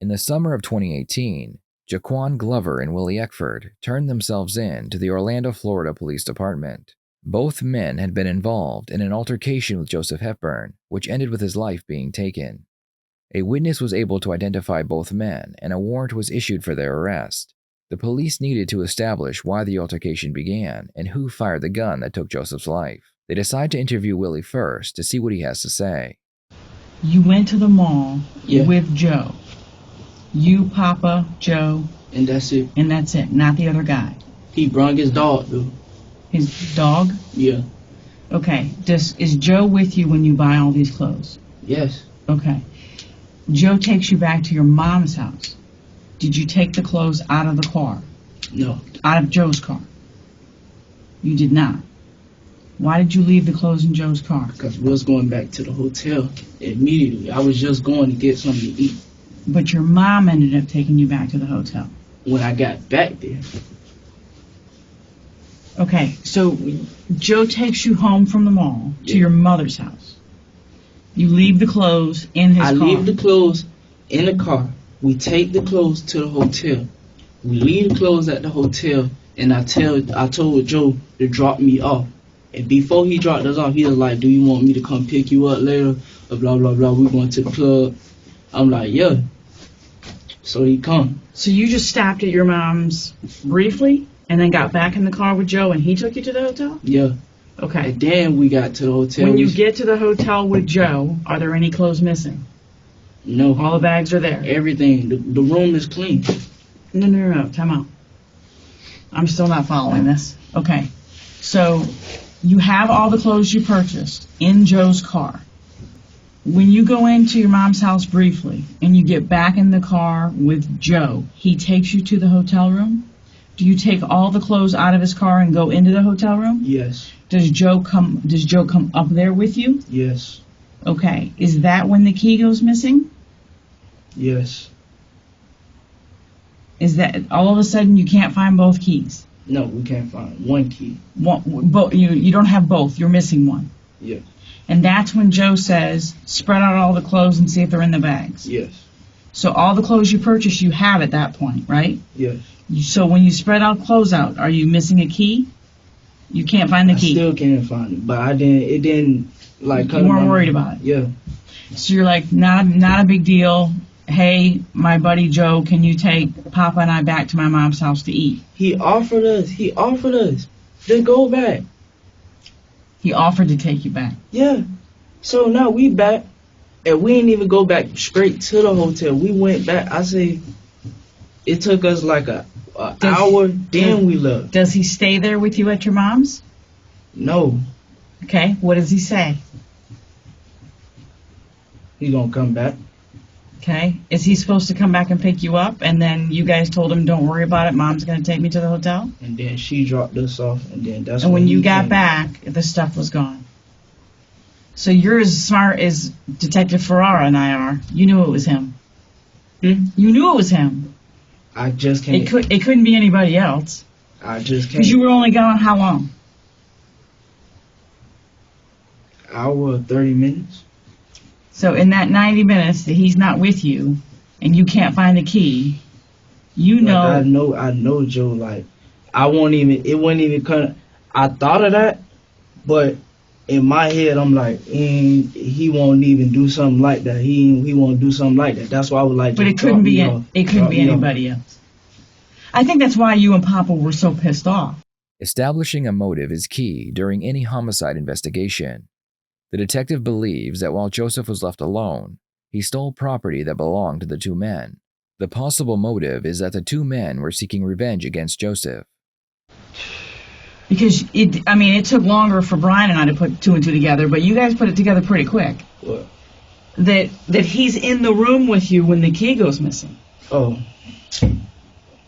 In the summer of 2018, Jaquan Glover and Willie Eckford turned themselves in to the Orlando, Florida Police Department. Both men had been involved in an altercation with Joseph Hepburn, which ended with his life being taken. A witness was able to identify both men, and a warrant was issued for their arrest. The police needed to establish why the altercation began and who fired the gun that took Joseph's life. They decide to interview Willie first to see what he has to say. You went to the mall with Joe. You, Papa, Joe. And that's it. And that's it, not the other guy. He brought his dog, though. His dog? Yeah. Okay. Is Joe with you when you buy all these clothes? Yes. Okay. Joe takes you back to your mom's house. Did you take the clothes out of the car? No. Out of Joe's car? You did not. Why did you leave the clothes in Joe's car? Because we was going back to the hotel immediately. I was just going to get something to eat. But your mom ended up taking you back to the hotel. When I got back there. Okay, so Joe takes you home from the mall to your mother's house. You leave the clothes in his car. I leave the clothes in the car. We take the clothes to the hotel. We leave the clothes at the hotel, and I told Joe to drop me off. And before he dropped us off, he was like, "Do you want me to come pick you up later?" Blah, blah, blah. We're going to the club. I'm like, "Yeah." So he come. So you just stopped at your mom's briefly, and then got back in the car with Joe, and he took you to the hotel? Yeah. Okay. And then we got to the hotel. When you get to the hotel with Joe, are there any clothes missing? No. All the bags are there? Everything. The room is clean. No. Time out. I'm still not following this. Okay. So you have all the clothes you purchased in Joe's car. When you go into your mom's house briefly and you get back in the car with Joe, he takes you to the hotel room? Do you take all the clothes out of his car and go into the hotel room? Yes. Does Joe come up there with you? Yes. Okay. Is that when the key goes missing? Yes. Is that all of a sudden you can't find both keys? No, we can't find one key. You don't have both. You're missing one. Yeah. And that's when Joe says, spread out all the clothes and see if they're in the bags. Yes. So all the clothes you purchased, you have at that point, right? Yes. So when you spread out clothes out, are you missing a key? You can't find the key. I still can't find it, but it didn't like. You weren't worried about it. Yeah. So you're like, not a big deal. Hey, my buddy Joe, can you take Papa and I back to my mom's house to eat? He offered us. Then go back. He offered to take you back. Yeah. So now we back, and we didn't even go back straight to the hotel. We went back. I say, it took us like an hour. Then we left. Does he stay there with you at your mom's? No. Okay. What does he say? He gonna come back. Okay. Is he supposed to come back and pick you up, and then you guys told him, don't worry about it, Mom's going to take me to the hotel? And then she dropped us off, and then that's And when you got came. back, the stuff was gone. So you're as smart as Detective Ferrara and I are. You knew it was him. You knew it was him. I just can't. It couldn't be anybody else. I just can't. Because you were only gone how long? Hour, 30 minutes. So in that 90 minutes that he's not with you, and you can't find the key, you know. I know, Joe. Like, it wouldn't even come. I thought of that, but in my head, I'm like, he won't even do something like that. He won't do something like that. That's why I was like, but it couldn't be anybody else. I think that's why you and Papa were so pissed off. Establishing a motive is key during any homicide investigation. The detective believes that while Joseph was left alone, he stole property that belonged to the two men. The possible motive is that the two men were seeking revenge against Joseph. Because it took longer for Brian and I to put two and two together, but you guys put it together pretty quick. What? That he's in the room with you when the key goes missing. Oh.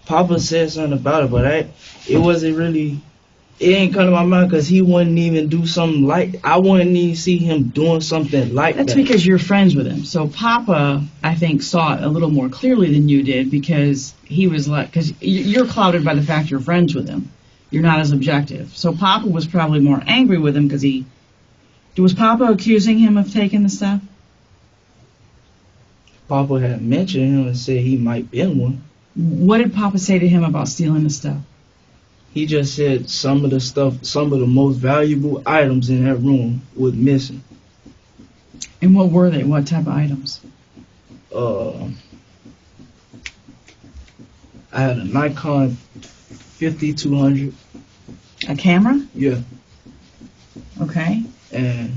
Papa said something about it, but it wasn't really. It ain't come to my mind because he wouldn't even do something like. I wouldn't even see him doing something like that. That's because you're friends with him. So Papa, I think, saw it a little more clearly than you did because he was like, because you're clouded by the fact you're friends with him. You're not as objective. So Papa was probably more angry with him because was Papa accusing him of taking the stuff? Papa had mentioned him and said he might been one. What did Papa say to him about stealing the stuff? He just said some of the most valuable items in that room was missing. And what were they? What type of items? I had a Nikon 5200. A camera? Yeah. Okay. And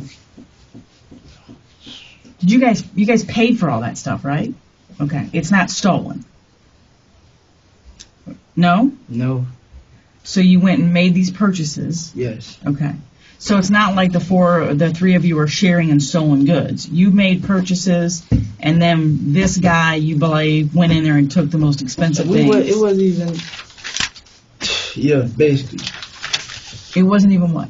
Did you guys paid for all that stuff, right? Okay. It's not stolen. No? no, So you went and made these purchases. yes, Okay. So it's not like the three of you are sharing in stolen goods. You made purchases, and then this guy, you believe, went in there and took the most expensive things. it wasn't even. Yeah, basically. It wasn't even what?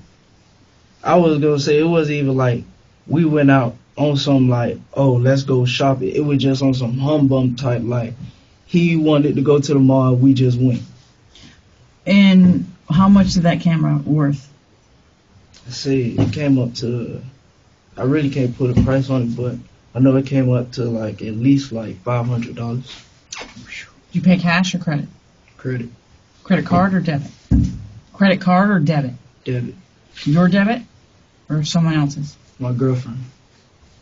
I was gonna say it wasn't even like we went out on some like, oh, let's go shopping. It was just on some humbug type, like he wanted to go to the mall, we just went. And how much is that camera worth? See, it came up to, I really can't put a price on it, but I know it came up to like at least like $500. Did you pay cash or credit? Credit, Credit card or debit? Credit card or debit? debit. Your debit or someone else's? My girlfriend,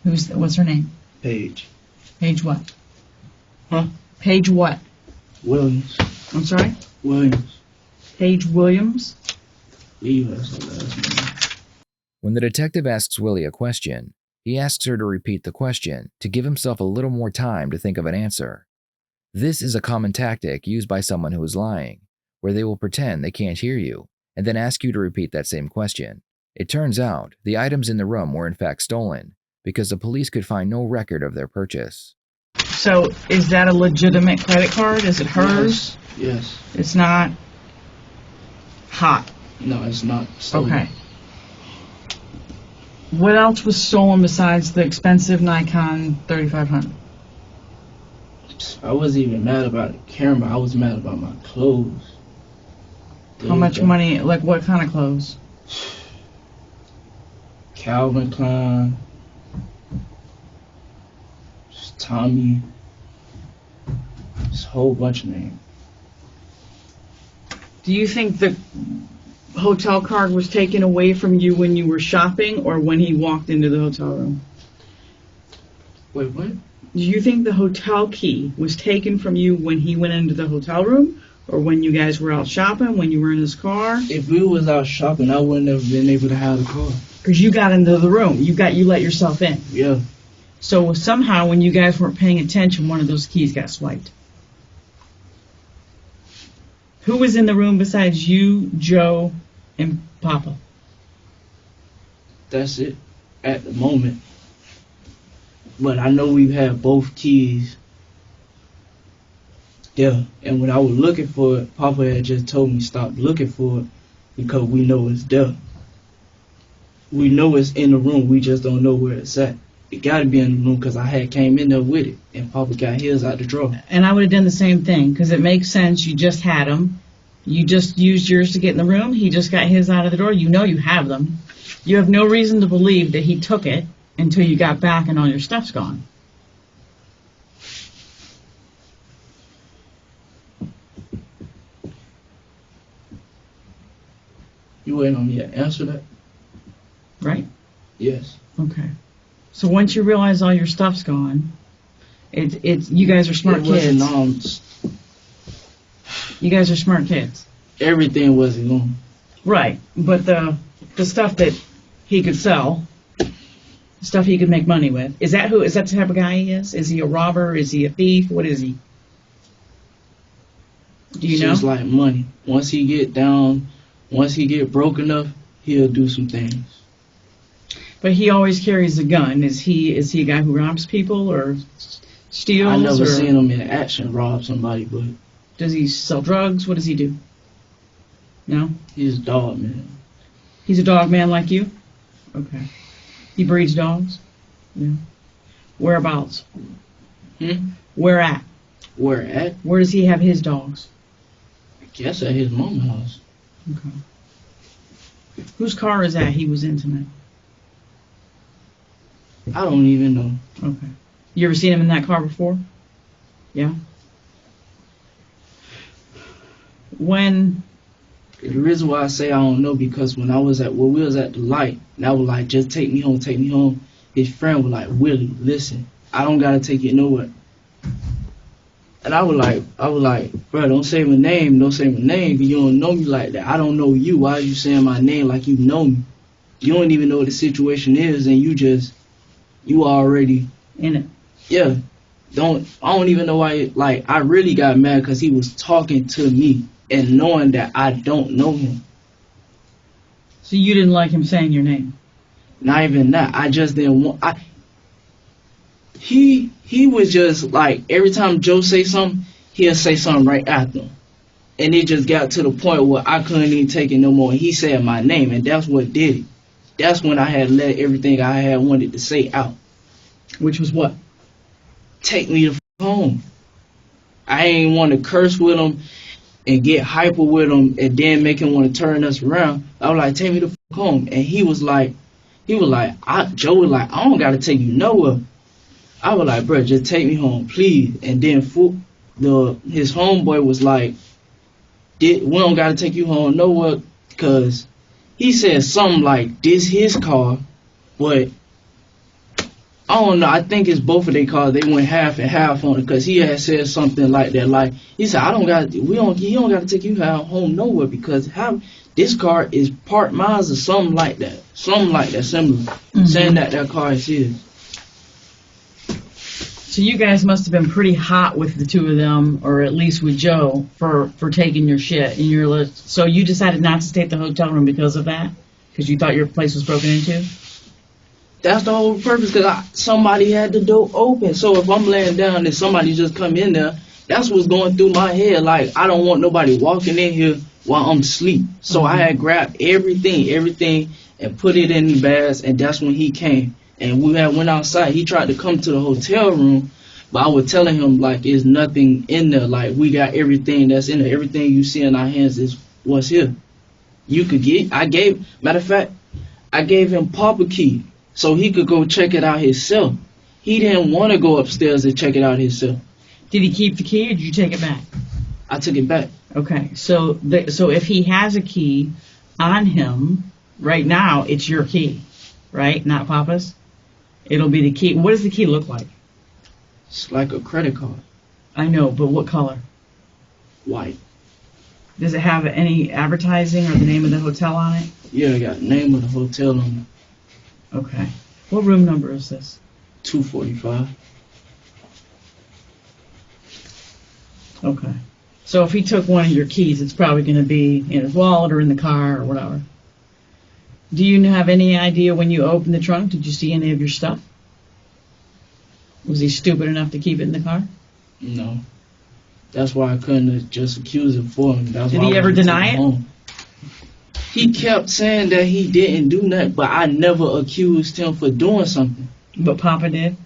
What's her name? Paige. Paige what? Huh? Paige what? Williams. I'm sorry? Williams. Paige Williams? Leave us her last name. When the detective asks Willie a question, he asks her to repeat the question to give himself a little more time to think of an answer. This is a common tactic used by someone who is lying, where they will pretend they can't hear you and then ask you to repeat that same question. It turns out the items in the room were in fact stolen because the police could find no record of their purchase. So is that a legitimate credit card? Is it hers? Yes. It's not hot. No, it's not stolen. Okay. What else was stolen besides the expensive Nikon 3500? I wasn't even mad about the camera. I was mad about my clothes. How much money, like what kind of clothes? Calvin Klein, Tommy, just a whole bunch of names. Do you think the hotel card was taken away from you when you were shopping or when he walked into the hotel room? Wait, what? Do you think the hotel key was taken from you when he went into the hotel room or when you guys were out shopping, when you were in his car? If we was out shopping, I wouldn't have been able to have the car. Because you got into the room. You let yourself in. Yeah. So somehow when you guys weren't paying attention, one of those keys got swiped. Who was in the room besides you, Joe, and Papa? That's it at the moment. But I know we've had both keys. Yeah, and when I was looking for it, Papa had just told me stop looking for it because we know it's there. We know it's in the room, we just don't know where it's at. It got to be in the room because I had came in there with it, and Papa got his out the drawer. And I would have done the same thing because it makes sense. You just had them. You just used yours to get in the room. He just got his out of the door. You know you have them. You have no reason to believe that he took it until you got back and all your stuff's gone. You waiting on me to answer that? Right? Yes. Okay. So once you realize all your stuff's gone, it's you guys are smart kids. You guys are smart kids. Everything wasn't gone. Right. But the stuff that he could sell, stuff he could make money with, is that the type of guy he is? Is he a robber? Is he a thief? What is he? Do you know? Just like money. Once he get broke enough, he'll do some things. But he always carries a gun. Is he a guy who robs people or steals? I never seen him in action rob somebody, but does he sell drugs? What does he do? No? he's a dog man. He's a dog man like you? Okay. He breeds dogs? Yeah. Whereabouts? Where at? Where at? Where does he have his dogs? I guess at his mom's house. Okay. Whose car is that he was in tonight? I don't even know. Okay. You ever seen him in that car before? Yeah. When? The reason why I say I don't know, because when we was at the light, and I was like, just take me home. His friend was like, Willie, listen, I don't gotta take you nowhere. And I was like, bro, don't say my name, because you don't know me like that. I don't know you. Why are you saying my name like you know me? You don't even know what the situation is, and you already in it. Yeah. I don't even know why, like, I really got mad because he was talking to me and knowing that I don't know him. So you didn't like him saying your name? Not even that. I just didn't want. He was just like, every time Joe say something, he'll say something right after him. And it just got to the point where I couldn't even take it no more. He said my name, and that's what did it. That's when I had let everything I had wanted to say out. Which was what? Take me to home. I ain't want to curse with him and get hyper with him and then make him want to turn us around. I was like, take me to home. And Joe was like, I don't got to take you nowhere. I was like, bro, just take me home, please. And then his homeboy was like, we don't got to take you home nowhere, because he said something like, this his car, but I don't know. I think it's both of their cars. They went half and half on it, because he had said something like that. Like, he said, he don't got to take you home nowhere, because this car is part mine or something like that. Something like that, similar. Mm-hmm. Saying that car is his. So you guys must have been pretty hot with the two of them, or at least with Joe, for taking your shit in your list. So you decided not to stay at the hotel room because of that? Because you thought your place was broken into? That's the whole purpose, because somebody had the door open. So if I'm laying down and somebody just come in there, that's what's going through my head. Like, I don't want nobody walking in here while I'm asleep. So I had grabbed everything, and put it in the bags, and that's when he came. And we had went outside. He tried to come to the hotel room, but I was telling him, like, there's nothing in there. Like, we got everything that's in there. Everything you see in our hands is what's here. You could get, matter of fact, I gave him Papa key so he could go check it out himself. He didn't want to go upstairs and check it out himself. Did he keep the key, or did you take it back? I took it back. Okay, so if he has a key on him right now, it's your key, right? Not Papa's? It'll be the key. What does the key look like? It's like a credit card. I know, but what color? White. Does it have any advertising or the name of the hotel on it? Yeah, I got the name of the hotel on it. Okay. What room number is this? 245. Okay. So if he took one of your keys, it's probably going to be in his wallet or in the car or whatever. Do you have any idea when you opened the trunk, did you see any of your stuff? Was he stupid enough to keep it in the car? No. That's why I couldn't just accuse him for him. Did he ever deny it? Home. He kept saying that he didn't do nothing, but I never accused him for doing something. But Papa did?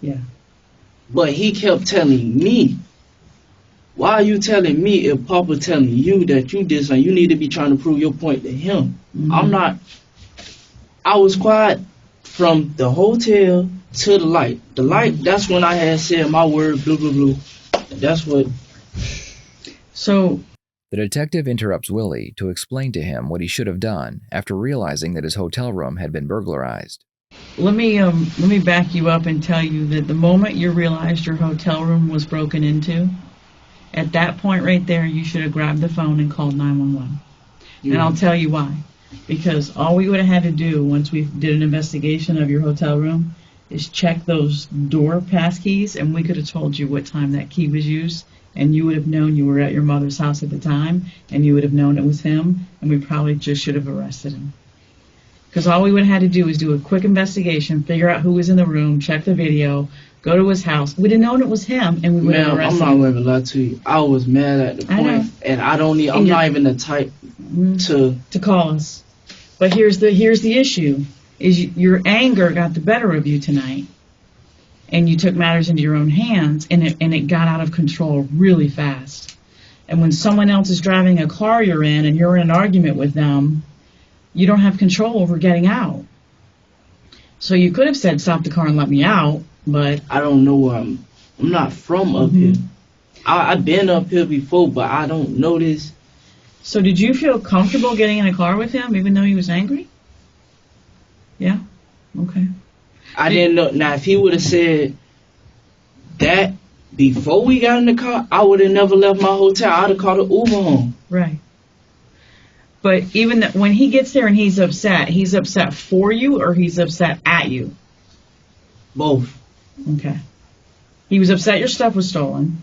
Yeah. But he kept telling me, why are you telling me if Papa telling you that you did something? You need to be trying to prove your point to him. Mm-hmm. I was quiet from the hotel to the light. The light, that's when I had said my word, blue, blue, blue. That's what. So. The detective interrupts Willie to explain to him what he should have done after realizing that his hotel room had been burglarized. Let me back you up and tell you that the moment you realized your hotel room was broken into, at that point right there, you should have grabbed the phone and called 911. Yeah. And I'll tell you why. Because all we would have had to do once we did an investigation of your hotel room is check those door pass keys, and we could have told you what time that key was used, and you would have known you were at your mother's house at the time, and you would have known it was him, and we probably just should have arrested him. Because all we would have had to do is do a quick investigation, figure out who was in the room, check the video, go to his house. We'd have known it was him, and we would have arrested him. I'm not going to lie to you. I was mad at the point, and I'm not even the type to call us. But here's the issue: is your anger got the better of you tonight, and you took matters into your own hands, and it got out of control really fast. And when someone else is driving a car you're in, and you're in an argument with them, you don't have control over getting out. So you could have said, "Stop the car and let me out," But I don't know where I'm not from up here. I've been up here before, but I don't know this. so did you feel comfortable getting in a car with him even though he was angry? Yeah? Okay. I didn't know. Now, if he would have said that before we got in the car, I would have never left my hotel. I'd have called an Uber home. Right. But even when he gets there and he's upset for you or he's upset at you? Both. Okay. He was upset your stuff was stolen.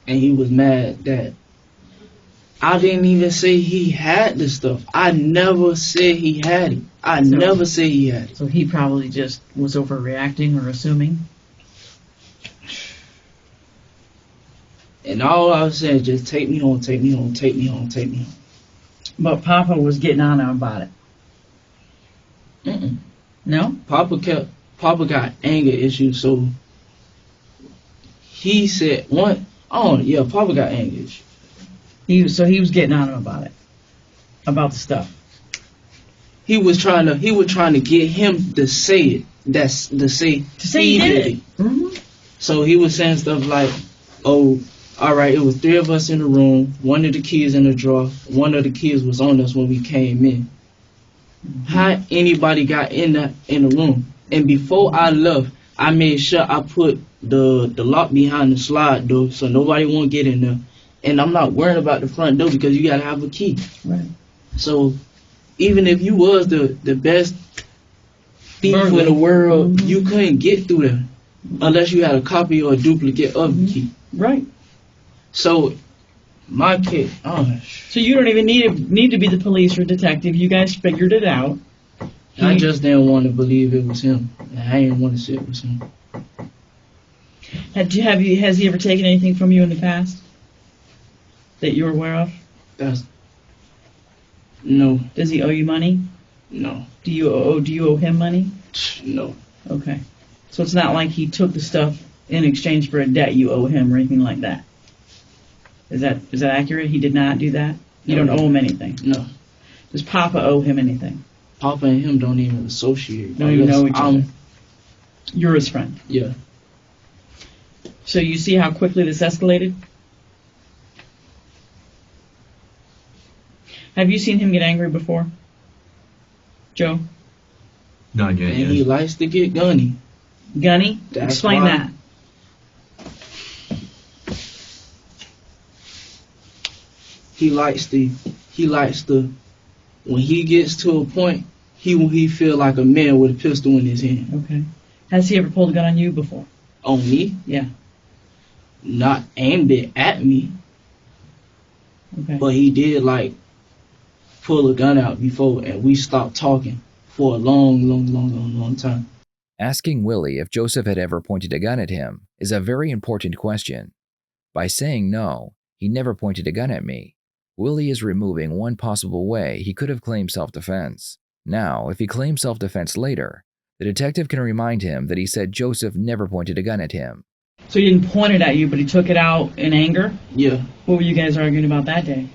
And he was mad that I didn't even say he had the stuff. I never said he had it. I never said he had it. So he probably just was overreacting or assuming? And all I was saying, just take me home, take me home, take me home, take me home. But Papa was getting on him about it. No? Papa got anger issues, so he said Papa got anger issues. He was getting on him about it. About the stuff. He was trying to get him to say it. That's to say he did it. Mm-hmm. So he was saying stuff like, "Oh, all right, it was 3 of us in the room. One of the keys in the drawer. One of the keys was on us when we came in. How anybody got in the room? And before I left, I made sure I put the lock behind the slide door so nobody won't get in there. And I'm not worrying about the front door because you gotta have a key. Right. So even if you was the best thief in the world, you couldn't get through there unless you had a copy or a duplicate of the key. Right. So my kid, so you don't even need to be the police or detective. You guys figured it out. I just didn't want to believe it was him. I didn't want to say it was him. Has he ever taken anything from you in the past that you're aware of? No. Does he owe you money? No. Do you owe him money? No. Okay. So it's not like he took the stuff in exchange for a debt you owe him or anything like that. Is that accurate? He did not do that? You don't owe him anything? No. Does Papa owe him anything? Papa and him don't even associate. Don't even know each other. You're his friend. Yeah. So you see how quickly this escalated? Have you seen him get angry before? Joe? Not yet. And he likes to get gunny. Gunny? That's Explain why. that. He likes to, when he gets to a point, he feel like a man with a pistol in his hand. Okay. Has he ever pulled a gun on you before? On me? Yeah. Not aimed it at me. Okay. But he did pull a gun out before, and we stopped talking for a long time. Asking Willie if Joseph had ever pointed a gun at him is a very important question. By saying no, he never pointed a gun at me, Willie is removing one possible way he could have claimed self-defense. Now, if he claims self-defense later, the detective can remind him that he said Joseph never pointed a gun at him. So he didn't point it at you, but he took it out in anger? Yeah. What were you guys arguing about that day?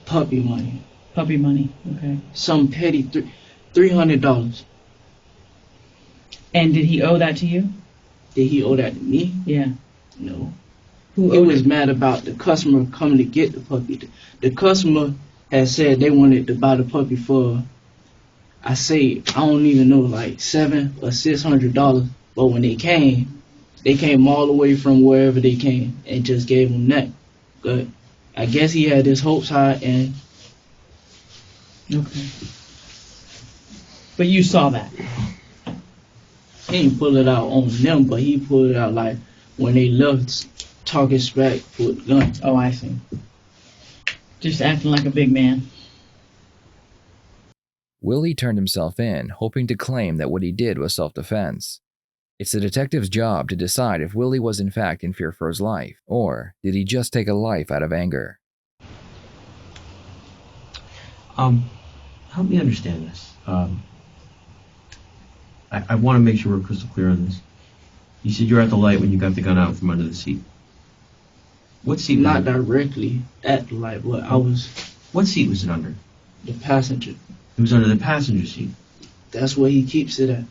Puppy money. Puppy money, okay. Some petty $300. And did he owe that to you? Did he owe that to me? Yeah. No. Who He owed was it? mad about the customer coming to get the puppy. The customer had said they wanted to buy the puppy for, I don't even know, $700 or $600. But when they came all the way from wherever they came and just gave them that. But I guess he had his hopes high and. Okay. But you saw that? He didn't pull it out on them, but he pulled it out when they left talking smack with guns. Oh, I see. Just acting like a big man. Willie turned himself in, hoping to claim that what he did was self-defense. It's the detective's job to decide if Willie was in fact in fear for his life, or did he just take a life out of anger. Help me understand this. I want to make sure we're crystal clear on this. You said you were at the light when you got the gun out from under the seat. What seat? Not directly at the light, but I was. What seat was it under? The passenger. It was under the passenger seat. That's where he keeps it at.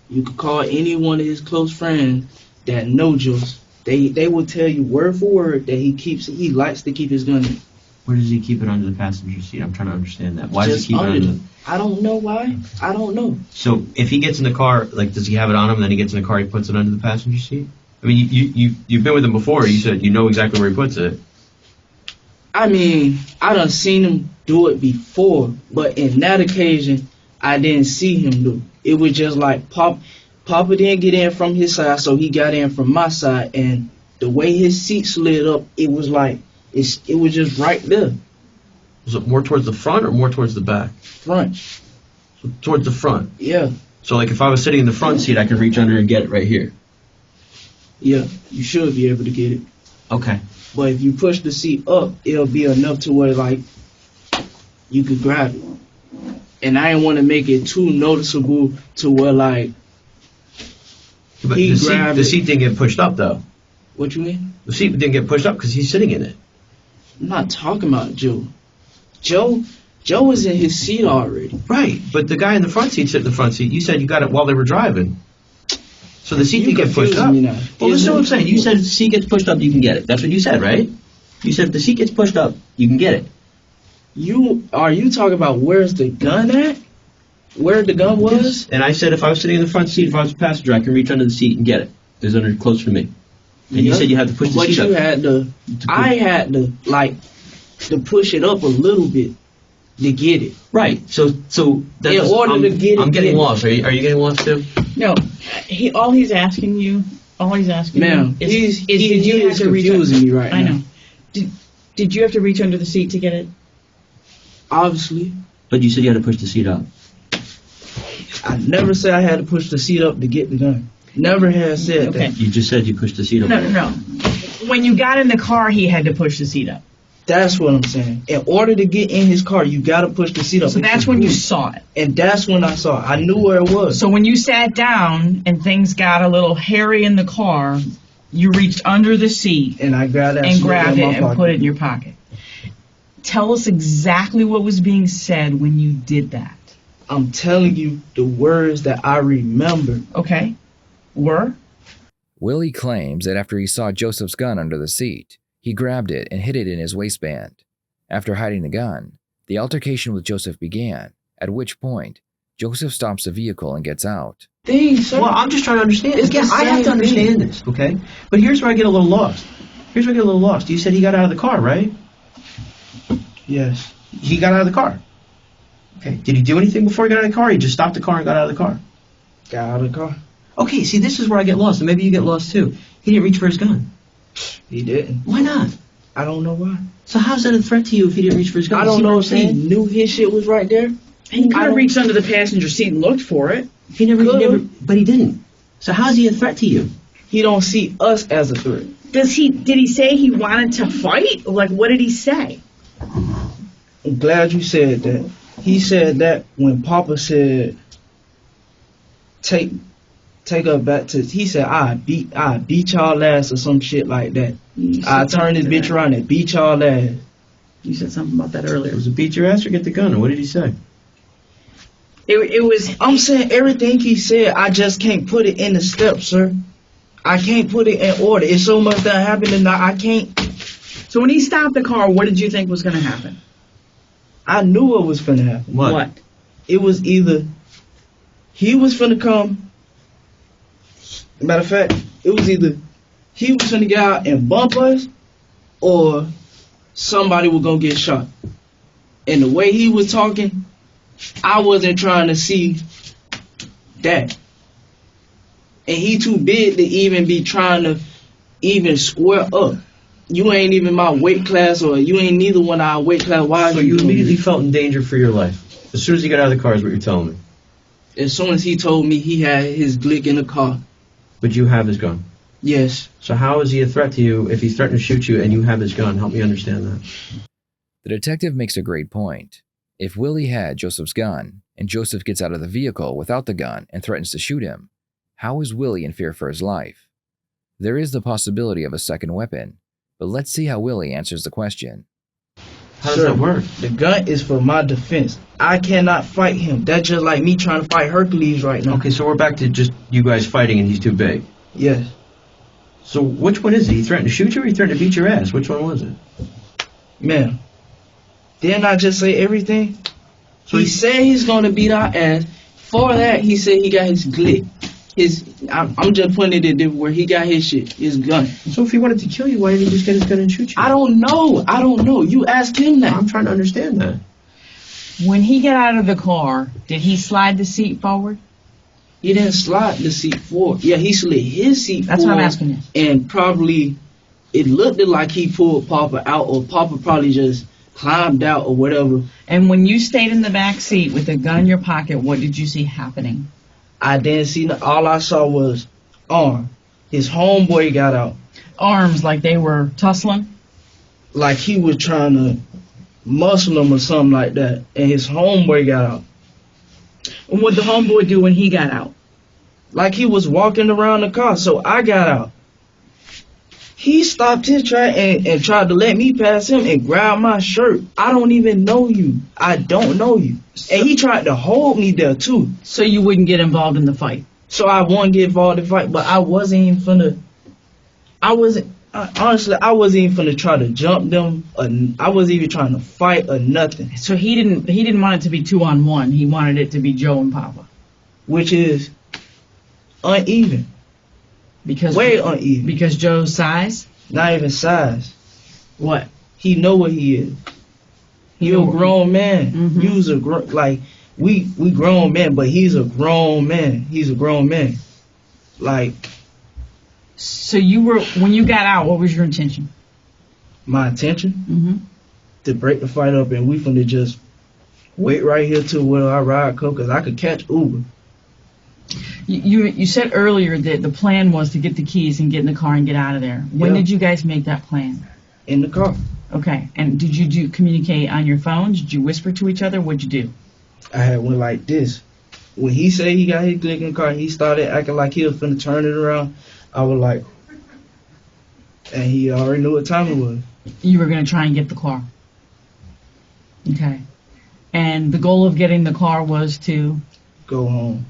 You could call any one of his close friends that know Joseph. They will tell you word for word that he likes to keep his gun in. Where does he keep it under the passenger seat? I'm trying to understand that. Why does he keep it under the... I don't know why. I don't know. So if he gets in the car, like, does he have it on him, and then he gets in the car, he puts it under the passenger seat? I mean, you've been with him before. You said you know exactly where he puts it. I mean, I done seen him do it before, but in that occasion, I didn't see him do it. It was just like Papa didn't get in from his side, so he got in from my side, and the way his seat slid up, it was like, it was just right there. Was it more towards the front or more towards the back? Front. So towards the front. Yeah. So like if I was sitting in the front seat, I could reach under and get it right here. Yeah, you should be able to get it. Okay. But if you push the seat up, it'll be enough to where, like, you could grab it. And I didn't want to make it too noticeable to where, like, But he the grabbed seat didn't get pushed up, though. What you mean? The seat didn't get pushed up because he's sitting in it. I'm not talking about Joe. Joe was in his seat already. Right, but the guy in the front seat sat in the front seat. You said you got it while they were driving. So the seat didn't get pushed up. Me now. Well, listen to what I'm saying. You said if the seat gets pushed up, you can get it. That's what you said, right? You said if the seat gets pushed up, you can get it. Are you talking about where's the gun at? Where the gun was? And I said if I was sitting in the front seat, if I was a passenger, I can reach under the seat and get it. It's under close to me. And you said you had to push the seat up. I had to push it up a little bit to get it. Right. So that's in order to get it. I'm getting lost. Are you getting lost too? No, all he's asking you Ma'am, is he did you have is to reach confusing me right I now. know. Did you have to reach under the seat to get it? Obviously. But you said you had to push the seat up. I never said I had to push the seat up to get the gun. Never had said Okay. that. You just said you pushed the seat up. No. When you got in the car, he had to push the seat up. That's what I'm saying. In order to get in his car, you got to push the seat up. So that's when you saw it. And that's when I saw it. I knew where it was. So when you sat down and things got a little hairy in the car, you reached under the seat and I grabbed that and grabbed it and pocket. put it in your pocket. Tell us exactly what was being said when you did that. I'm telling you the words that I remember. Okay. Were? Willie claims that after he saw Joseph's gun under the seat, he grabbed it and hid it in his waistband. After hiding the gun, the altercation with Joseph began, at which point, Joseph stops the vehicle and gets out. Sir. Well, I'm just trying to understand. It's Again, the I have to same understand thing. this, okay? But here's where I get a little lost. You said he got out of the car, right? Yes. He got out of the car. Okay. Did he do anything before he got out of the car? He just stopped the car and got out of the car. Got out of the car. Okay, see, this is where I get lost, and maybe you get lost too. He didn't reach for his gun. He didn't. Why not? I don't know why. So how's that a threat to you if he didn't reach for his gun? I don't know if he knew his shit was right there. He could have reached under the passenger seat and looked for it. He never, but he didn't. So how's he a threat to you? He don't see us as a threat. Did he say he wanted to fight? Like, what did he say? I'm glad you said that. He said that when Papa said, take her back to, he said, I beat y'all ass or some shit like that. I turned this bitch around and beat y'all ass. You said something about that earlier. Was it beat your ass or get the gun? Or what did he say? It was. I'm saying everything he said, I just can't put it in the steps, sir. I can't put it in order. It's so much that happened and I can't. So when he stopped the car, what did you think was going to happen? I knew what was finna happen. What? It was either he was finna come. Matter of fact, it was either he was finna get out and bump us, or somebody was gonna get shot. And the way he was talking, I wasn't trying to see that. And he too big to even be trying to even square up. You ain't even my weight class, or you ain't neither one of our weight class. Why? So you immediately felt in danger for your life as soon as he got out of the car, is what you're telling me. As soon as he told me he had his Glick in the car. But you have his gun. Yes. So how is he a threat to you if he's threatening to shoot you and you have his gun? Help me understand that. The detective makes a great point. If Willie had Joseph's gun, and Joseph gets out of the vehicle without the gun and threatens to shoot him, how is Willie in fear for his life? There is the possibility of a second weapon, but let's see how Willie answers the question. How does that work? The gun is for my defense. I cannot fight him. That's just like me trying to fight Hercules right now. Okay, so we're back to just you guys fighting and he's too big. Yes. So which one is it? He threatened to shoot you or he threatened to beat your ass? Which one was it? Man, didn't I just say everything? So He said he's gonna beat our ass. For that, he said he got his glick. I'm just putting it in where he got his shit, his gun. So if he wanted to kill you, why didn't he just get his gun and shoot you? I don't know. You ask him that. I'm trying to understand that. When he got out of the car, did he slide the seat forward? He didn't slide the seat forward. Yeah, he slid his seat That's forward. what I'm asking you. And probably, it looked like he pulled Papa out, or Papa probably just climbed out or whatever. And when you stayed in the back seat with the gun in your pocket, what did you see happening? I didn't see, all I saw was arm. His homeboy got out. Arms like they were tussling? Like he was trying to muscle him or something like that. And his homeboy got out. And what did the homeboy do when he got out? Like he was walking around the car, so I got out. He stopped his track and tried to let me pass him and grab my shirt. I don't even know you. I don't know you. And he tried to hold me there too. So you wouldn't get involved in the fight? So I won't get involved in the fight, but I wasn't even finna, honestly, I wasn't even finna try to jump them. I wasn't even trying to fight or nothing. So he didn't want it to be 2-on-1. He wanted it to be Joe and Papa. Which is uneven. Because Way uneven. Because Joe's size? Not even size. What? He know what he is. He a grown man. Mhm. He was like we grown men, but he's a grown man. He's a grown man. Like So when you got out, what was your intention? my intention Mm-hmm. to break the fight up, and we finna just wait right here till where I ride come, cause I could catch Uber. You said earlier that the plan was to get the keys and get in the car and get out of there. When Yeah. did you guys make that plan? In the car. Okay. And did you communicate on your phones? Did you whisper to each other? What'd you do? I had went like this. When he said he got his glick in the car, he started acting like he was finna turn it around. I was like, and he already knew what time it was. You were going to try and get the car. Okay. And the goal of getting the car was to... Go home.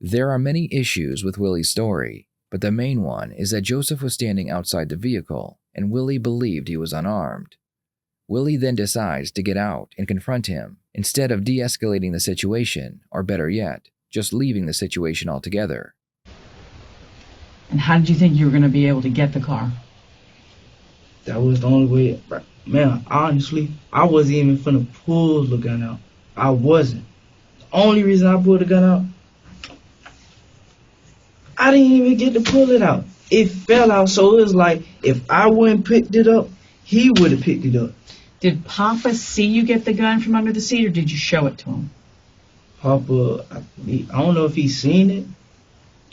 There are many issues with Willie's story, but the main one is that Joseph was standing outside the vehicle and Willie believed he was unarmed. Willie then decides to get out and confront him instead of de-escalating the situation, or better yet, just leaving the situation altogether. And how did you think you were going to be able to get the car? That was the only way. Man, honestly, I wasn't even finna pull the gun out. I wasn't. The only reason I pulled the gun out, I didn't even get to pull it out. It fell out, so it was like if I wouldn't picked it up, he would have picked it up. Did Papa see you get the gun from under the seat, or did you show it to him? Papa, I don't know if he seen it.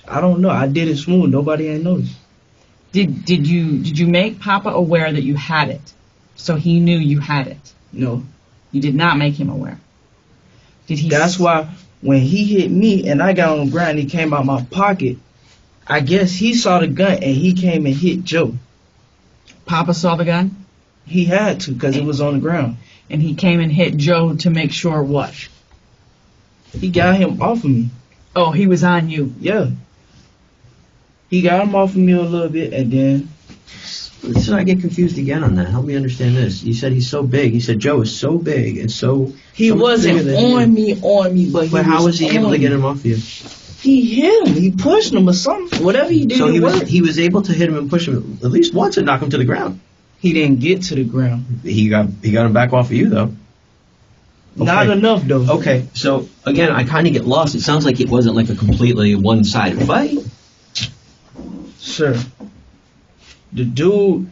I don't know. I did it smooth. Nobody ain't noticed. Did you make Papa aware that you had it, so he knew you had it? No. You did not make him aware. Did he? That's why when he hit me and I got on the ground, he came out my pocket. I guess he saw the gun and he came and hit Joe. Papa saw the gun, He had to because it was on the ground. and he came and hit Joe to make sure what? He got him off of me. Oh, he was on you. Yeah. He got him off of me a little bit and then So I get confused again on that. Help me understand this. You said he's so big. You said Joe is so big and so... he so much wasn't bigger than you. on me, but How was he able to get him off you? He hit him. He pushed him or something. Whatever he did, So it worked. he was able to hit him and push him at least once and knock him to the ground. He didn't get to the ground. He got him back off of you though. Not enough though. Okay, so again, I kind of get lost. It sounds like it wasn't like a completely one-sided fight. Sure. The dude,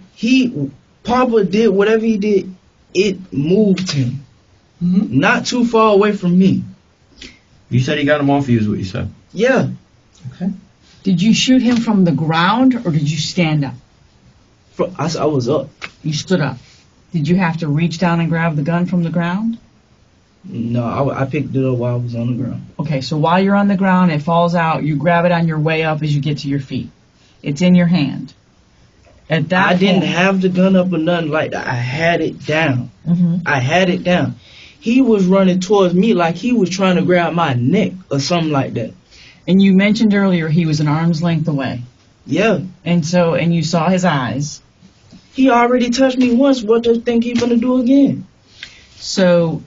Papa did whatever he did, it moved him. Mm-hmm. Not too far away from me. You said he got him off of you is what you said. Yeah. Okay. Did you shoot him from the ground, or did you stand up? I was up. You stood up. Did you have to reach down and grab the gun from the ground? No, I picked it up while I was on the ground. Okay, so while you're on the ground, it falls out. You grab it on your way up as you get to your feet. It's in your hand. At that I didn't point, have the gun up or nothing like that. I had it down. Mhm. I had it down. He was running towards me like he was trying to grab my neck or something like that. And you mentioned earlier he was an arm's length away. Yeah. And you saw his eyes. He already touched me once. What do you think he's gonna do again? So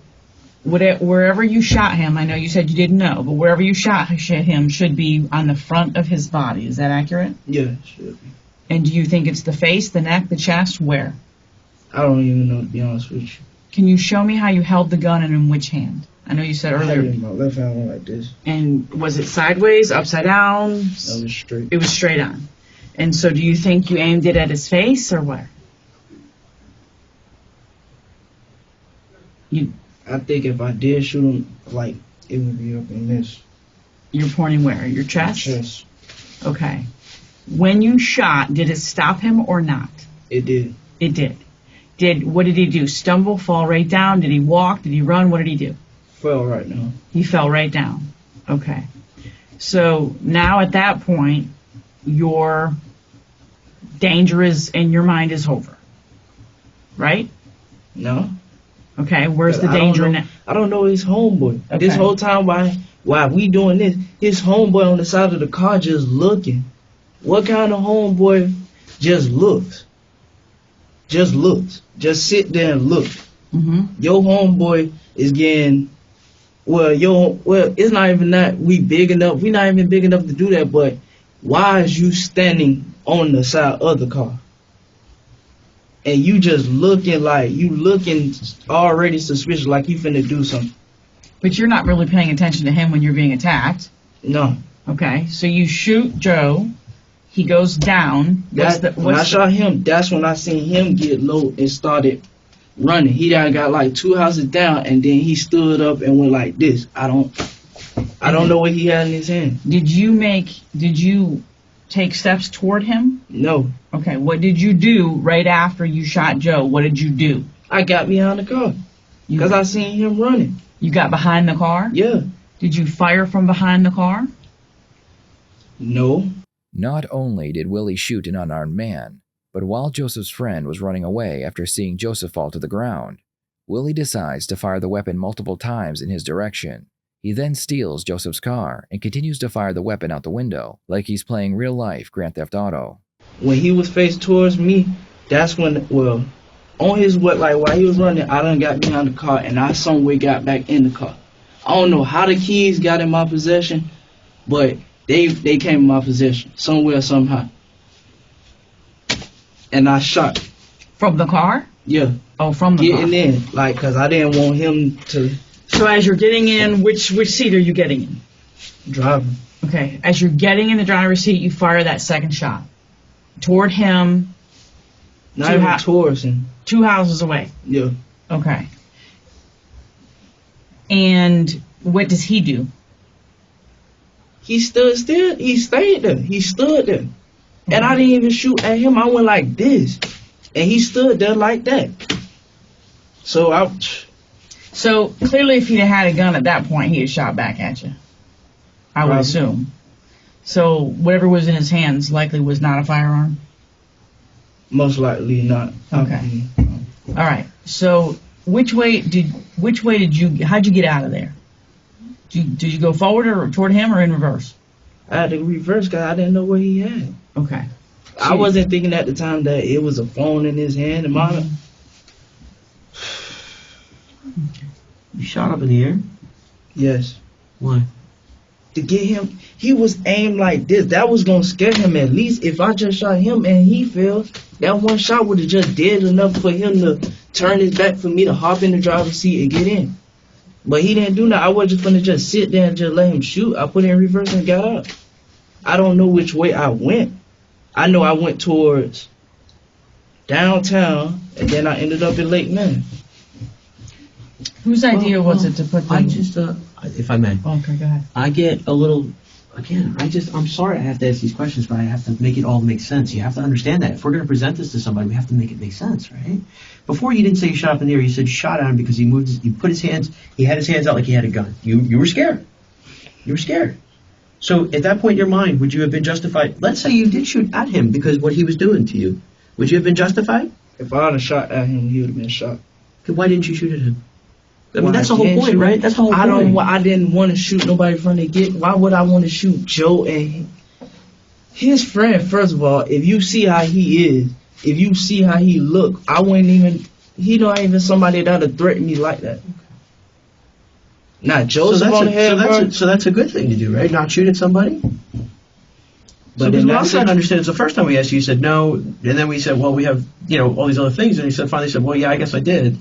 wherever you shot him, I know you said you didn't know, but wherever you shot him should be on the front of his body. Is that accurate? Yeah, should be. And do you think it's the face, the neck, the chest? Where? I don't even know, to be honest with you. Can you show me how you held the gun and in which hand? I know you said I had it earlier. in my left hand went like this. And was it sideways, upside down? That was straight. It was straight on. And so do you think you aimed it at his face or where? I think if I did shoot him, like, it would be up in this. You're pointing where? Your chest? Chest. Okay. When you shot, did it stop him or not? It did. It did. What did he do? Stumble, fall right down? Did he walk? Did he run? What did he do? Fell right now. He fell right down. Okay. So now at that point, your danger is in your mind is over. Right? No. Okay. Where's the I don't danger know- now? I don't know his homeboy. Okay. This whole time while we doing this, his homeboy on the side of the car just looking. What kind of homeboy just looks? Just looks. Just sit there and look. Mm-hmm. Your homeboy is getting it's not even that we big enough. We not even big enough to do that, but why is you standing on the side of the car? And you just looking already suspicious, like you finna do something. But you're not really paying attention to him when you're being attacked. No. Okay. So you shoot Joe. He goes down. When I shot him, that's when I seen him get low and started running. He done got like 2 houses down, and then he stood up and went like this. I don't know what he had in his hand. Did you take steps toward him? No. Okay. What did you do right after you shot Joe? What did you do? I got behind the car because I seen him running. You got behind the car? Yeah. Did you fire from behind the car? No. Not only did Willie shoot an unarmed man, but while Joseph's friend was running away after seeing Joseph fall to the ground, Willie decides to fire the weapon multiple times in his direction. He then steals Joseph's car and continues to fire the weapon out the window, like he's playing real-life Grand Theft Auto. When he was faced towards me, that's when, on his while he was running, I done got behind the car and I somewhere got back in the car. I don't know how the keys got in my possession, but they came in my possession somewhere, somehow. And I shot. From the car? Yeah. Oh, from the car. Getting in, because I didn't want him to. So as you're getting in, which seat are you getting in? Driving. Okay. As you're getting in the driver's seat, you fire that second shot. Toward him. Not even towards him. 2 houses away. Yeah. Okay. And what does he do? He stayed there. He stood there. And I didn't even shoot at him. I went like this. And he stood there like that. So clearly if he'd had a gun at that point, he'd have shot back at you. I would assume. So whatever was in his hands likely was not a firearm? Most likely not. Okay. All right. So how'd you get out of there? Did you go forward or toward him or in reverse? I had to reverse because I didn't know what he had. Okay. I wasn't thinking at the time that it was a phone in his hand. And You shot up in the air? Yes. Why? To get him, he was aimed like this. That was going to scare him at least. If I just shot him and he fell, that one shot would have just did enough for him to turn his back for me to hop in the driver's seat and get in. But he didn't do that. I wasn't going to just sit there and just let him shoot. I put it in reverse and got out. I don't know which way I went. I know I went towards downtown, and then I ended up in Lake Man. Whose idea was it to put the... I just, if I may. Okay, go ahead. I get a little, again, I'm sorry I have to ask these questions, but I have to make it all make sense. You have to understand that. If we're going to present this to somebody, we have to make it make sense, right? Before you didn't say you shot up in the air, you said you shot at him because he had his hands out like he had a gun. You were scared. You were scared. So at that point in your mind, would you have been justified? Let's say you did shoot at him because what he was doing to you. Would you have been justified? If I would have shot at him, he would have been shot. Then why didn't you shoot at him? I mean, Well, that's I the whole can't point, shoot. right? That's the whole point. I didn't want to shoot nobody from the get. Why would I want to shoot Joe and his friend? First of all, if you see how he is, if you see how he look, I wouldn't even. He not even somebody that'll threaten me like that. Not Joseph on the head. So that's a good thing to do, right? Not shoot at somebody. But So then what I'm that's trying it. to understand is the first time we asked you, you said no, and then we said, well, we have, all these other things, and you said finally said, well, yeah, I guess I did.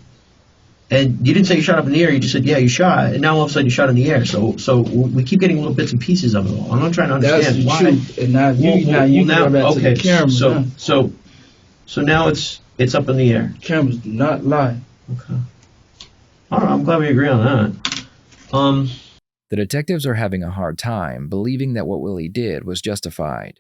And you didn't say you shot up in the air, you just said, yeah, you shot, and now all of a sudden you shot in the air. So we keep getting little bits and pieces of it all. I'm not trying to That's understand the why. truth. And now you go back to the camera. So now it's up in the air. Cameras do not lie. Okay. All right, I'm glad we agree on that. The detectives are having a hard time believing that what Willie did was justified.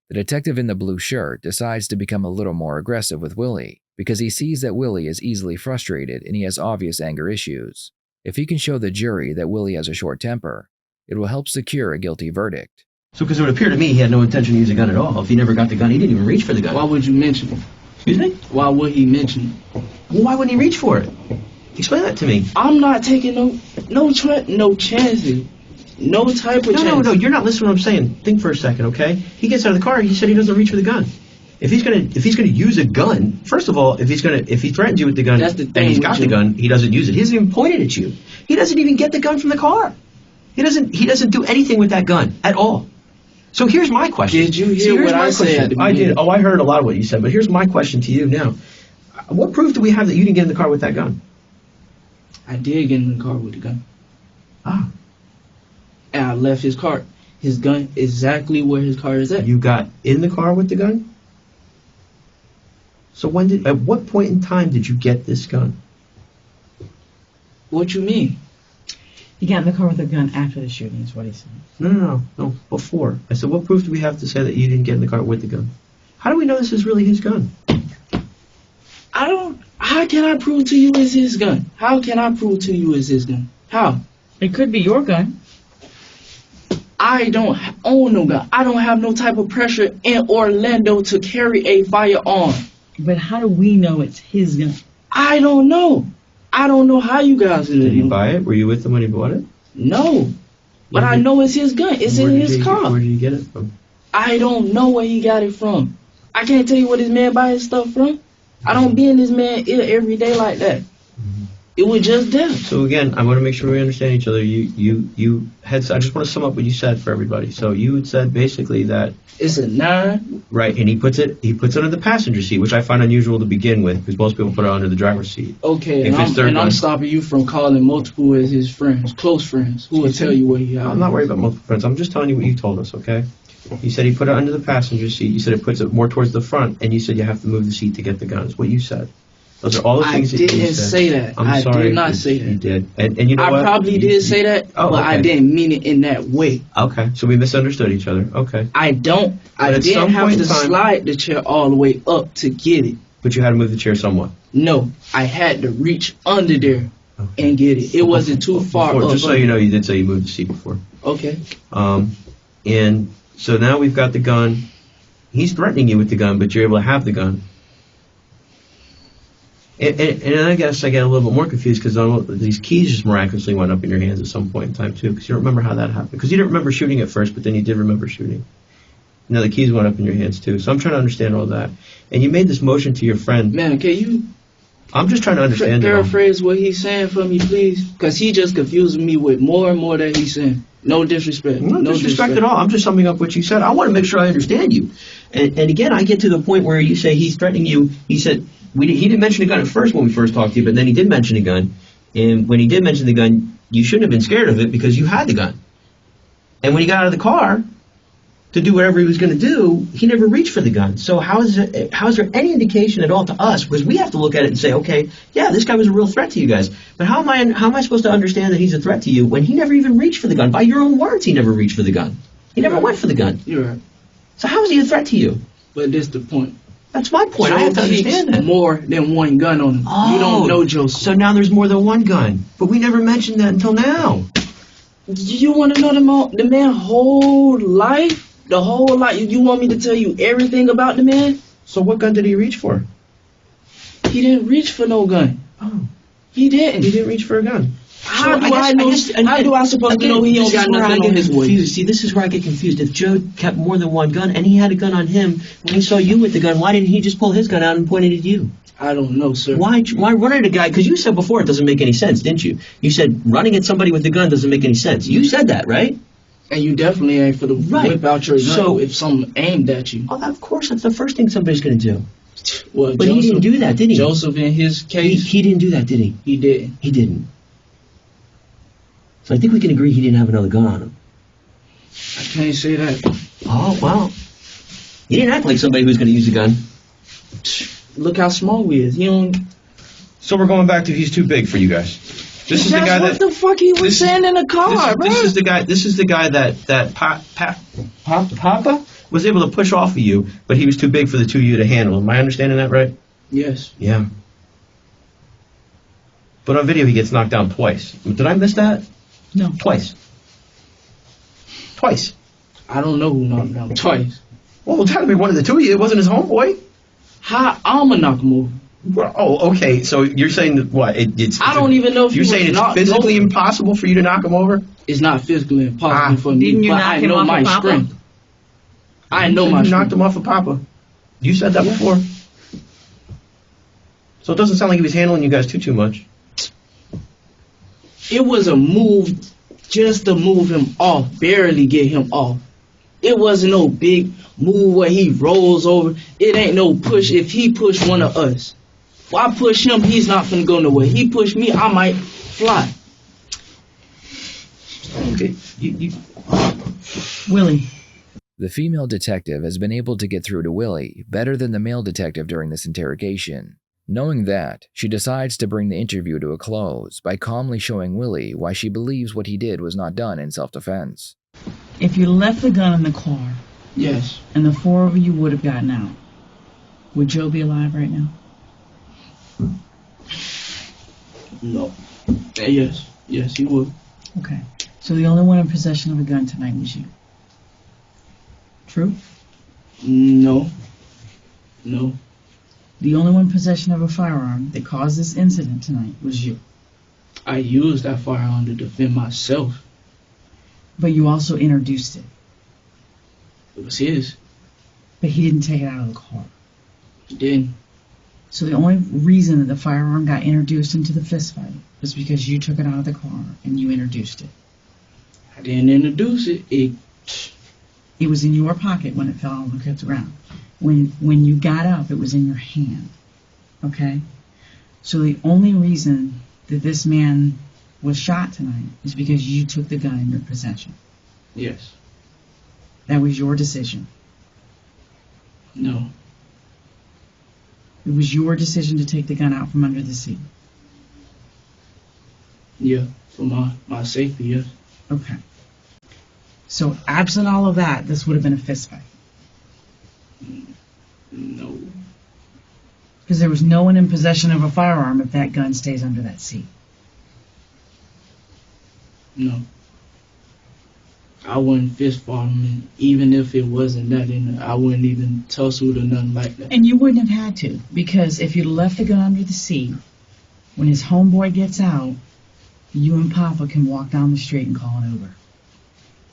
The detective in the blue shirt decides to become a little more aggressive with Willie because he sees that Willie is easily frustrated and he has obvious anger issues. If he can show the jury that Willie has a short temper, it will help secure a guilty verdict. So because it would appear to me he had no intention to use a gun at all. If he never got the gun, he didn't even reach for the gun. Why would you mention it? Excuse me? Why would he mention it? Well, why wouldn't he reach for it? Explain that to me. I'm not taking no chances. No type of chance. No, you're not listening to what I'm saying. Think for a second, okay? He gets out of the car, he said he doesn't reach for the gun. If he's gonna use a gun, first of all, if he threatens you with the gun That's the thing and he's got with the you. gun, he doesn't use it. He doesn't even point it at you. He doesn't even get the gun from the car. He doesn't do anything with that gun at all. So here's my question. Did you hear what I said at the I beginning? did. Oh, I heard a lot of what you said, but here's my question to you now. What proof do we have that you didn't get in the car with that gun? I did get in the car with the gun. Ah. And I left his car. His gun exactly where his car is at. You got in the car with the gun? So at what point in time did you get this gun? What you mean? He got in the car with a gun after the shooting, is what he said. No, before. I said, what proof do we have to say that you didn't get in the car with the gun? How do we know this is really his gun? How can I prove to you it's his gun? How can I prove to you it's his gun? How? It could be your gun. I don't own no gun. I don't have no type of pressure in Orlando to carry a firearm. But how do we know it's his gun? I don't know. I don't know how you guys Did did you it. buy it? Were you with him when he bought it? No. But I know it's his gun. It's in his car. Where did you get it from? I don't know where he got it from. I can't tell you where this man buy his stuff from. I don't be in this man ear every day like that. It was just them. So again, I want to make sure we understand each other. You had. I just want to sum up what you said for everybody. So you had said basically that. It's a 9. Right, and he puts it under the passenger seat, which I find unusual to begin with, because most people put it under the driver's seat. Okay, If it's their gun. I'm stopping you from calling multiple as his friends, close friends, who will tell you where he got it. I'm not worried about multiple friends. I'm just telling you what you told us, okay? You said he put it under the passenger seat. You said it puts it more towards the front, and you said you have to move the seat to get the gun. That's what you said. Those are all the things that you said. I didn't say that. I'm sorry. I did not say that. You did. And you know what? I probably did say that, Oh, but I okay. didn't mean it in that way. Okay, so we misunderstood each other. Okay. I didn't at some have point to in time- slide the chair all the way up to get it. But you had to move the chair somewhat. No, I had to reach under there and get it. It wasn't too far Before, up. just so you know, you did say you moved the seat before. Okay. And so now we've got the gun. He's threatening you with the gun, but you're able to have the gun. And I guess I get a little bit more confused because these keys just miraculously went up in your hands at some point in time too, because you don't remember how that happened. Because you didn't remember shooting at first, but then you did remember shooting. Now the keys went up in your hands too. So I'm trying to understand all that. And you made this motion to your friend. Man, can you I'm just trying to understand it all. paraphrase what he's saying for me, please? Because he just confusing me with more and more that he's saying. No disrespect. No disrespect at all. I'm just summing up what you said. I want to make sure I understand you. And again, I get to the point where you say he's threatening you. He said he didn't mention a gun at first when we first talked to you, but then he did mention a gun. And when he did mention the gun, you shouldn't have been scared of it because you had the gun. And when he got out of the car to do whatever he was going to do, he never reached for the gun. So how is there any indication at all to us? Because we have to look at it and say, okay, yeah, this guy was a real threat to you guys. But how am I supposed to understand that he's a threat to you when he never even reached for the gun? By your own words, he never reached for the gun. He never went for the gun. You're right. So how is he a threat to you? But this the point. That's my point. I have to understand that. More than one gun on him. Oh, You don't know Joseph. So now there's more than one gun. But we never mentioned that until now. You want to know the man whole life? The whole life? You want me to tell you everything about the man? So what gun did he reach for? He didn't reach for no gun. Oh, He didn't. he didn't reach for a gun. How do I know? How do I supposed to know he don't got nothing on his way? See, this is where I get confused. If Joe kept more than one gun and he had a gun on him, when he saw you with the gun, why didn't he just pull his gun out and point it at you? I don't know, sir. Why run at a guy? Because you said before it doesn't make any sense, didn't you? You said running at somebody with a gun doesn't make any sense. You said that, right? And you definitely ain't for the whip out your gun if something aimed at you. Oh, of course, that's the first thing somebody's going to do. Well, But he didn't do that, did he? Joseph, in his case, He didn't do that, did he? he didn't. He didn't. So I think we can agree he didn't have another gun on him. I can't say that. Oh, well. He didn't act like somebody who's going to use a gun. Look how small he is. He don't. So we're going back to he's too big for you guys. This is the guy what the fuck he was saying in the car, bro. This is the guy that Papa was able to push off of you, but he was too big for the two of you to handle. Am I understanding that right? Yes. Yeah. But on video he gets knocked down twice. Did I miss that? No. Twice. I don't know who knocked him down twice. Well, it's had to be one of the two of you. It wasn't his homeboy. How I'ma knock him over? Well, oh, okay. So you're saying that what? I don't even know if you're saying it's physically impossible for you to knock him over. It's not physically impossible for me, Didn't you but knock I him know off my of Papa? strength. I know my You strength. knocked him off of Papa. You said that before. So it doesn't sound like he was handling you guys too much. It was a move just to move him off, barely get him off. It wasn't no big move where he rolls over. It ain't no push. If he push one of us, if I push him, he's not finna go nowhere. He push me, I might fly. Okay. Willie. The female detective has been able to get through to Willie better than the male detective during this interrogation. Knowing that, she decides to bring the interview to a close by calmly showing Willie why she believes what he did was not done in self-defense. If you left the gun in the car Yes. and the four of you would have gotten out, would Joe be alive right now? No. Yes. Yes, he would. Okay. So the only one in possession of a gun tonight was you. True? No. No. The only one in possession of a firearm that caused this incident tonight was you. I used that firearm to defend myself. But you also introduced it. It was his. But he didn't take it out of the car. He didn't. So the only reason that the firearm got introduced into the fist fight was because you took it out of the car and you introduced it. I didn't introduce it. It was in your pocket when it fell on the ground. When you got up, it was in your hand. Okay? So the only reason that this man was shot tonight is because you took the gun in your possession. Yes. That was your decision. No. It was your decision to take the gun out from under the seat. Yeah. For my safety, yes. Okay. So absent all of that, this would have been a fist fight. No. Because there was no one in possession of a firearm if that gun stays under that seat. No. I wouldn't fist fight him, even if it wasn't that in there. I wouldn't even tussle or nothing like that. And you wouldn't have had to, because if you left the gun under the seat, when his homeboy gets out, you and Papa can walk down the street and call an Uber.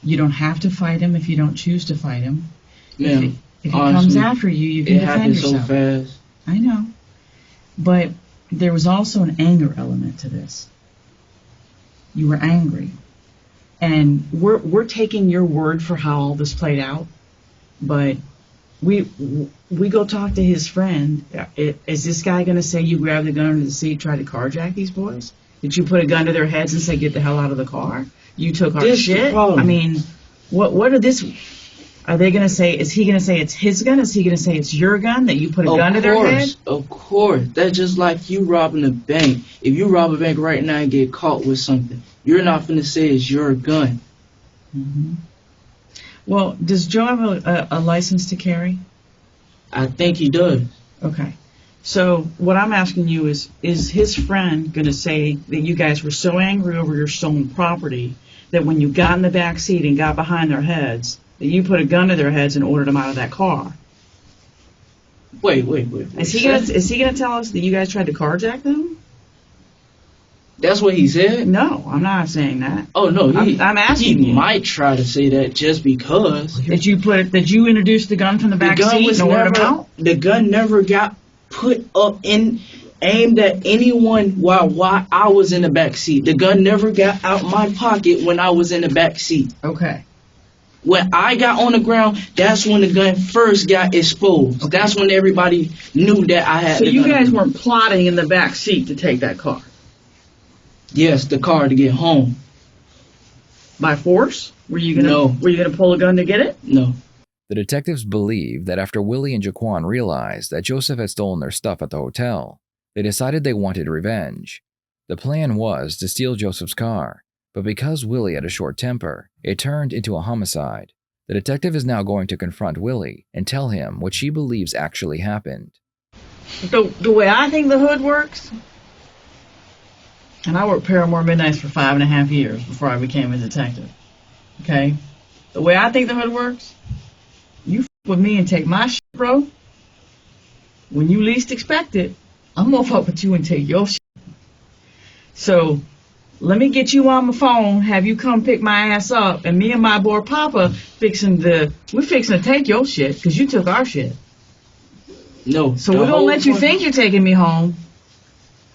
You don't have to fight him if you don't choose to fight him. Ma'am, If he comes after you, you can it defend happened yourself. so fast. I know. But there was also an anger element to this. You were angry. And we're taking your word for how all this played out, but we go talk to his friend. Is this guy going to say you grabbed the gun under the seat, tried to carjack these boys? Did you put a gun to their heads and say, get the hell out of the car? You took our This is the shit? problem. I mean, what are this... Are they going to say, is he going to say it's his gun? Is he going to say it's your gun, that you put a gun to their head? Of course. That's just like you robbing a bank. If you rob a bank right now and get caught with something, you're not going to say it's your gun. Mm-hmm. Well, does Joe have a license to carry? I think he does. Okay. So what I'm asking you is his friend going to say that you guys were so angry over your stolen property that when you got in the back seat and got behind their heads, that you put a gun to their heads and ordered them out of that car? Wait. Is he gonna tell us that you guys tried to carjack them? That's what he said? No, I'm not saying that. Oh, no. I'm asking he you. might try to say that just because. Did you introduce the gun from the back seat and order him out? The gun never got put up and aimed at anyone while I was in the back seat. The gun never got out my pocket when I was in the back seat. Okay. When I got on the ground, that's when the gun first got exposed. Okay. That's when everybody knew that I had the gun. So you guys weren't plotting in the back seat to take that car? Yes, the car to get home. By force? Were you gonna No. Were you gonna pull a gun to get it? No. The detectives believe that after Willie and Jaquan realized that Joseph had stolen their stuff at the hotel, they decided they wanted revenge. The plan was to steal Joseph's car, but because Willie had a short temper, it turned into a homicide. The detective is now going to confront Willie and tell him what she believes actually happened. The way I think the hood works, and I worked Paramore Midnights for 5.5 years before I became a detective. Okay? The way I think the hood works, you f with me and take my shit, bro. When you least expect it, I'm gonna fuck with you and take your shit. So, let me get you on my phone, have you come pick my ass up, and me and my boy Papa we're fixing to take your shit, because you took our shit. No. So we're gonna let you think you're taking me home.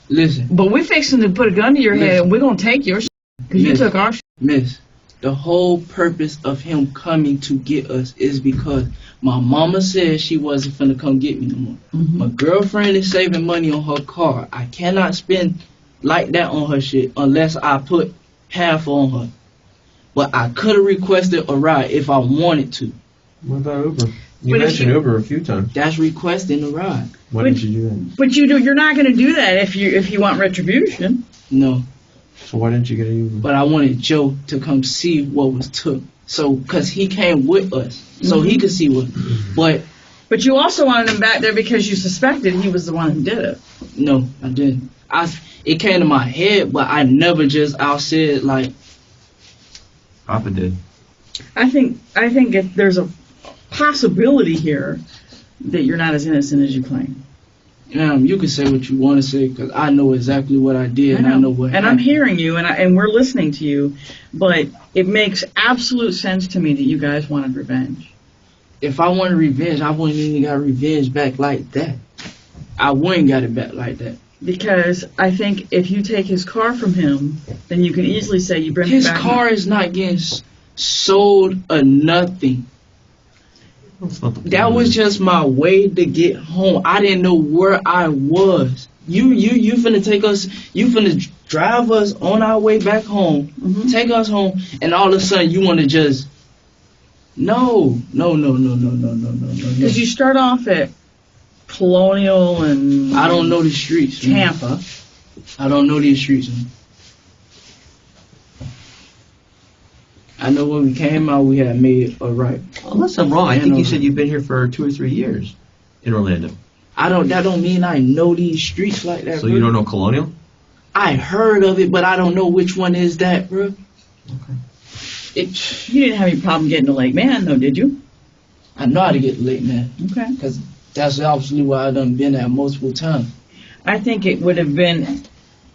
Listen. But we're fixing to put a gun to your head, and we're gonna take your shit, because you took our shit. Miss, the whole purpose of him coming to get us is because my mama said she wasn't finna come get me no more. Mm-hmm. My girlfriend is saving money on her car. I cannot spend like that on her shit unless I put half on her. But I could have requested a ride if I wanted to. What about Uber? You mentioned Uber a few times. That's requesting a ride. Why didn't you do that? But you're not going to do that if you want retribution. No. So why didn't you get an Uber? But I wanted Joe to come see what was took. So, because he came with us. So he could see what. But you also wanted him back there because you suspected he was the one who did it. No, I didn't. It came to my head, but I never just said like. Papa did. I think if there's a possibility here that you're not as innocent as you claim. You can say what you want to say because I know exactly what I did and I know what happened. I'm hearing you and we're listening to you, but it makes absolute sense to me that you guys wanted revenge. If I wanted revenge, I wouldn't even got revenge back like that. I wouldn't got it back like that. Because I think if you take his car from him, then you can easily say you bring it back. His car is not getting sold or nothing. That was just my way to get home. I didn't know where I was. You finna take us, you finna drive us on our way back home, take us home, and all of a sudden you want to just, no. Because you start off at Colonial and I don't know the streets. Tampa. I don't know these streets. Man. I know when we came out, we had made a right. Unless I'm wrong, I think you said you've been here for 2 or 3 years in Orlando. That don't mean I know these streets like that. So bro. You don't know Colonial? I heard of it, but I don't know which one is that, bro. Okay. You didn't have any problem getting to Lake Man, though, did you? I know how to get to Lake Man. Okay. Because that's obviously why I done been there multiple times. I think it would have been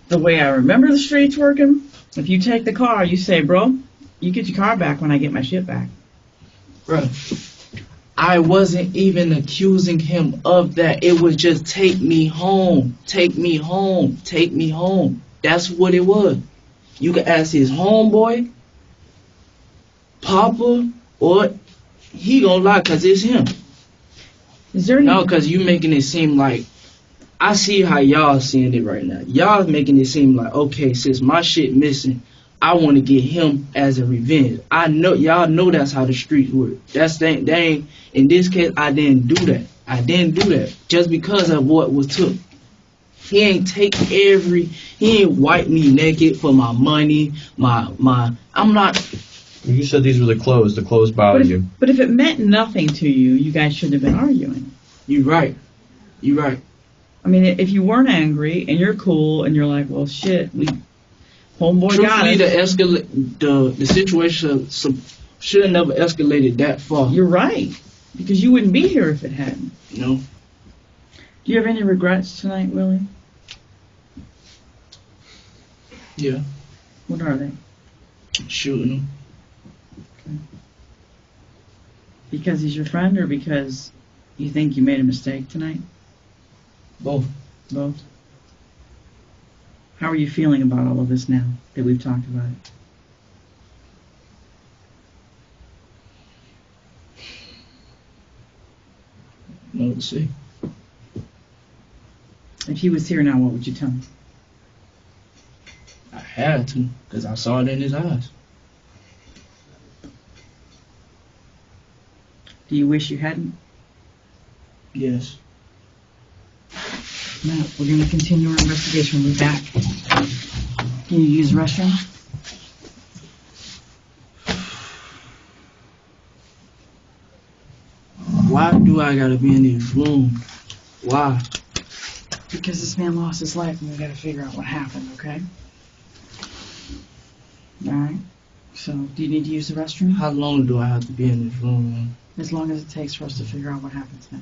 the way I remember the streets working. If you take the car, you say, bro, you get your car back when I get my shit back. Bro, I wasn't even accusing him of that. It was just take me home. Take me home. Take me home. That's what it was. You can ask his homeboy, Papa, or he gonna lie because it's him. Is there any... No, because you making it seem like, I see how y'all seeing it right now. Y'all making it seem like, okay, since my shit missing, I want to get him as a revenge. I know, y'all know that's how the streets work. In this case, I didn't do that. I didn't do that just because of what was took. He ain't wipe me naked for my money, I'm not. You said these were the clothes bothered you. But if it meant nothing to you, you guys shouldn't have been arguing. You're right. I mean, if you weren't angry and you're cool and you're like, well, shit, homeboy got it. The situation should have never escalated that far. You're right, because you wouldn't be here if it hadn't. No. Do you have any regrets tonight, Willie? Yeah, What are they? shooting him. Because he's your friend, or because you think you made a mistake tonight? Both. Both. How are you feeling about all of this now that we've talked about it? No to say. If he was here now, what would you tell him? I had to, because I saw it in his eyes. Do you wish you hadn't? Yes. No, we're going to continue our investigation. We'll be back. Can you use the restroom? Why do I gotta be in this room? Why? Because this man lost his life and we got to figure out what happened, okay? Alright. So, do you need to use the restroom? How long do I have to be in this room, man? As long as it takes for us to figure out what happens now.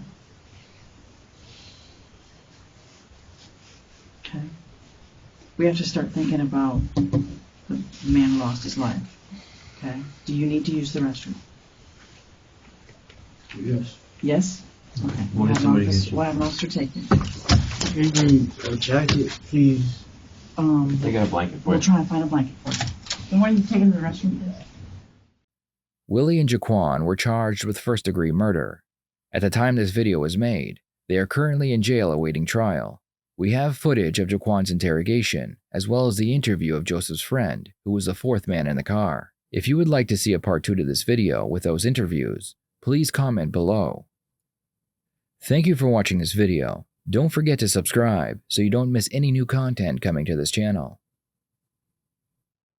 Okay? We have to start thinking about the man who lost his life. Okay? Do you need to use the restroom? Yes. Yes? Okay. What if somebody hits you? We'll have an officer take you. Give me a jacket, please. They got a blanket for We'll you. try and find a blanket for you. And when you take him to the restroom, please? Willie and Jaquan were charged with first-degree murder. At the time this video was made, they are currently in jail awaiting trial. We have footage of Jaquan's interrogation, as well as the interview of Joseph's friend, who was the fourth man in the car. If you would like to see a part 2 to this video with those interviews, please comment below. Thank you for watching this video. Don't forget to subscribe so you don't miss any new content coming to this channel.